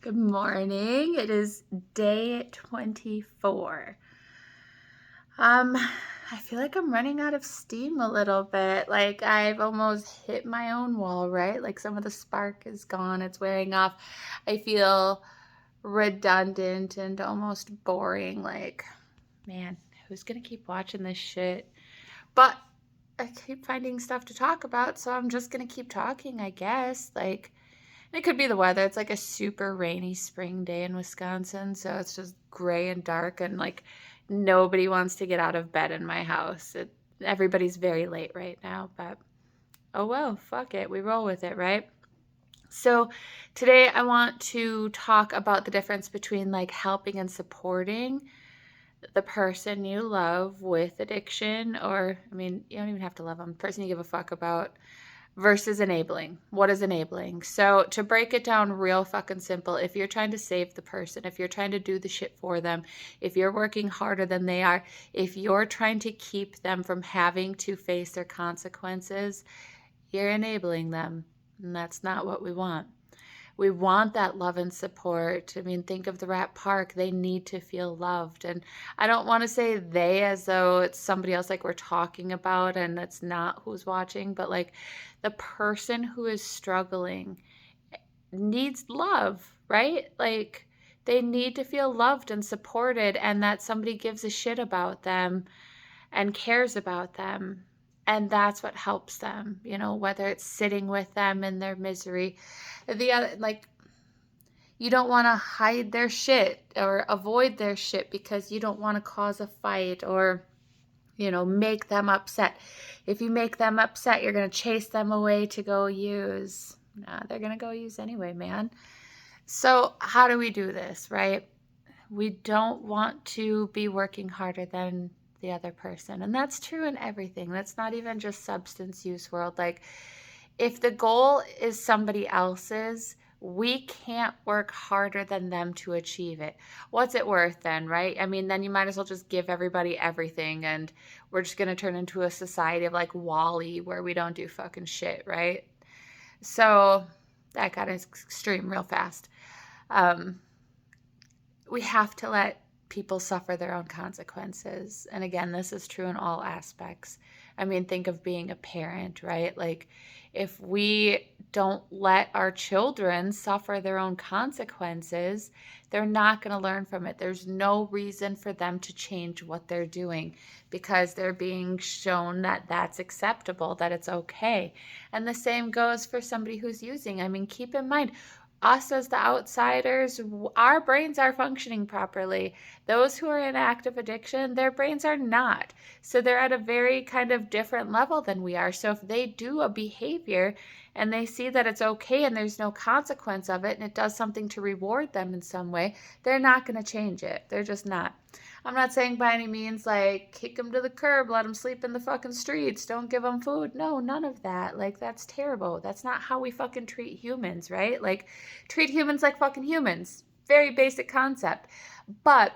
Good morning. It is day 24. I feel like I'm running out of steam a little bit. Like I've almost hit my own wall, right? Like some of the spark is gone, it's wearing off. I feel redundant and almost boring. Like, man, who's gonna keep watching this shit? But I keep finding stuff to talk about, so I'm just gonna keep talking, I guess. Like, it could be the weather. It's like a super rainy spring day in Wisconsin, so it's just gray and dark, and like nobody wants to get out of bed in my house. Everybody's very late right now, but oh well, fuck it. We roll with it, right? So today I want to talk about the difference between like helping and supporting the person you love with addiction, or I mean, you don't even have to love them, the person you give a fuck about, versus enabling. What is enabling? So, to break it down real fucking simple, if you're trying to save the person, if you're trying to do the shit for them, if you're working harder than they are, if you're trying to keep them from having to face their consequences, you're enabling them. And that's not what we want. We want that love and support. I mean, think of the Rat Park. They need to feel loved. And I don't want to say they as though it's somebody else like we're talking about and it's not who's watching, but like the person who is struggling needs love, right? Like they need to feel loved and supported and that somebody gives a shit about them and cares about them. And that's what helps them, whether it's sitting with them in their misery. The other, like, you don't want to hide their shit or avoid their shit because you don't want to cause a fight or, make them upset. If you make them upset, you're going to chase them away to go use. Nah, they're going to go use anyway, man. So, how do we do this, right? We don't want to be working harder than the other person. And that's true in everything. That's not even just substance use world. Like if the goal is somebody else's, we can't work harder than them to achieve it. What's it worth then, right? I mean, then you might as well just give everybody everything and we're just going to turn into a society of like Wall-E where we don't do fucking shit, right? So that got extreme real fast. Um, we have to let people suffer their own consequences. And again, this is true in all aspects. I mean, think of being a parent, right? Like, if we don't let our children suffer their own consequences, they're not going to learn from it. There's no reason for them to change what they're doing because they're being shown that that's acceptable, that it's okay. And the same goes for somebody who's using. I mean, keep in mind, us as the outsiders, our brains are functioning properly. Those who are in active addiction, their brains are not. So they're at a very kind of different level than we are. So if they do a behavior and they see that it's okay and there's no consequence of it and it does something to reward them in some way, they're not going to change it. They're just not. I'm not saying by any means like kick them to the curb, let them sleep in the fucking streets, don't give them food. No, none of that. Like that's terrible. That's not how we fucking treat humans, right? Like treat humans like fucking humans. Very basic concept. But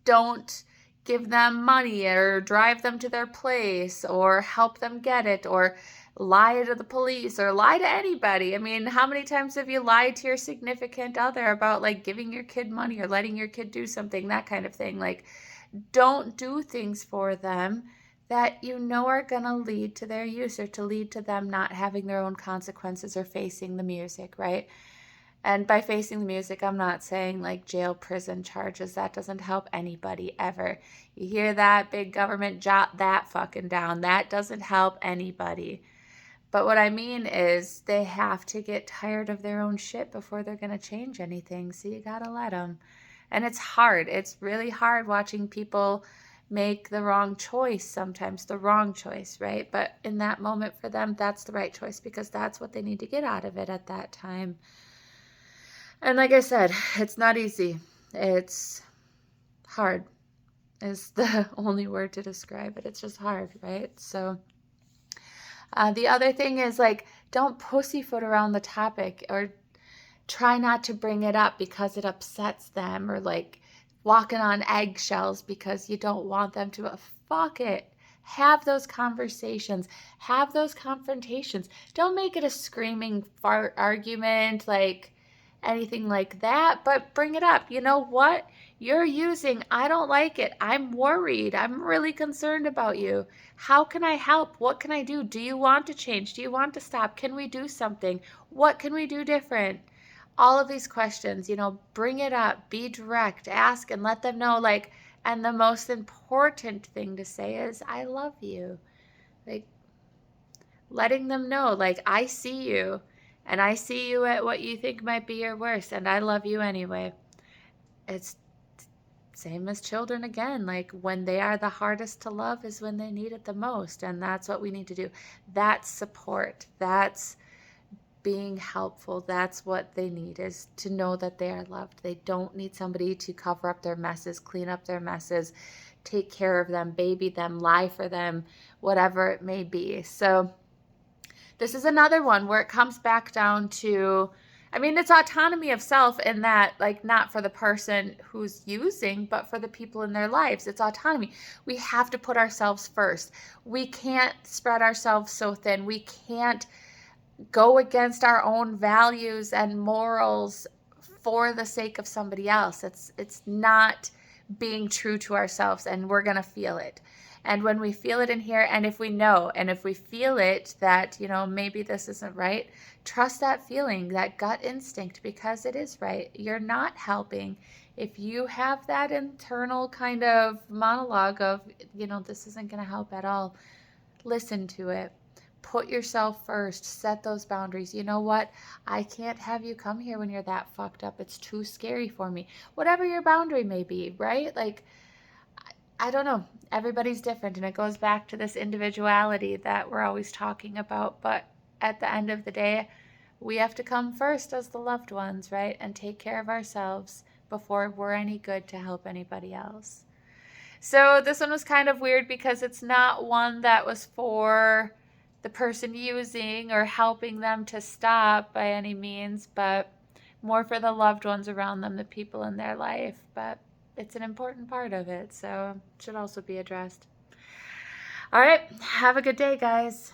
don't give them money or drive them to their place or help them get it or lie to the police or lie to anybody. I mean, how many times have you lied to your significant other about like giving your kid money or letting your kid do something, that kind of thing? Like, don't do things for them that you know are going to lead to their use or to lead to them not having their own consequences or facing the music, right? And by facing the music, I'm not saying like jail, prison charges. That doesn't help anybody ever. You hear that, big government, jot that fucking down. That doesn't help anybody. But what I mean is they have to get tired of their own shit before they're going to change anything. So you got to let them. And it's hard. It's really hard watching people make the wrong choice sometimes, the wrong choice, right? But in that moment for them, that's the right choice because that's what they need to get out of it at that time. And like I said, it's not easy. It's hard is the only word to describe it. It's just hard, right? So the other thing is like, don't pussyfoot around the topic or try not to bring it up because it upsets them or like walking on eggshells because you don't want them to. Fuck it. Have those conversations. Have those confrontations. Don't make it a screaming fart argument. Like, anything like that, but bring it up. You know what? You're using, I don't like it. I'm worried. I'm really concerned about you. How can I help? What can I do? Do you want to change? Do you want to stop? Can we do something? What can we do different? All of these questions, bring it up, be direct, ask and let them know, like, and the most important thing to say is, I love you. Like, letting them know, like, I see you and I see you at what you think might be your worst, and I love you anyway. It's same as children again. Like, when they are the hardest to love is when they need it the most. And that's what we need to do. That's support. That's being helpful. That's what they need, is to know that they are loved. They don't need somebody to cover up their messes, clean up their messes, take care of them, baby them, lie for them, whatever it may be. So this is another one where it comes back down to, it's autonomy of self in that, like, not for the person who's using, but for the people in their lives. It's autonomy. We have to put ourselves first. We can't spread ourselves so thin. We can't go against our own values and morals for the sake of somebody else. It's not being true to ourselves, and we're going to feel it. And when we feel it in here, and if we know, and if we feel it that, maybe this isn't right, trust that feeling, that gut instinct, because it is right. You're not helping. If you have that internal kind of monologue of, this isn't going to help at all, listen to it. Put yourself first. Set those boundaries. You know what? I can't have you come here when you're that fucked up. It's too scary for me. Whatever your boundary may be, right? Like, I don't know. Everybody's different, and it goes back to this individuality that we're always talking about. But at the end of the day, we have to come first as the loved ones, right? And take care of ourselves before we're any good to help anybody else. So this one was kind of weird because it's not one that was for the person using or helping them to stop by any means, but more for the loved ones around them, the people in their life. But it's an important part of it, so it should also be addressed. All right, have a good day, guys.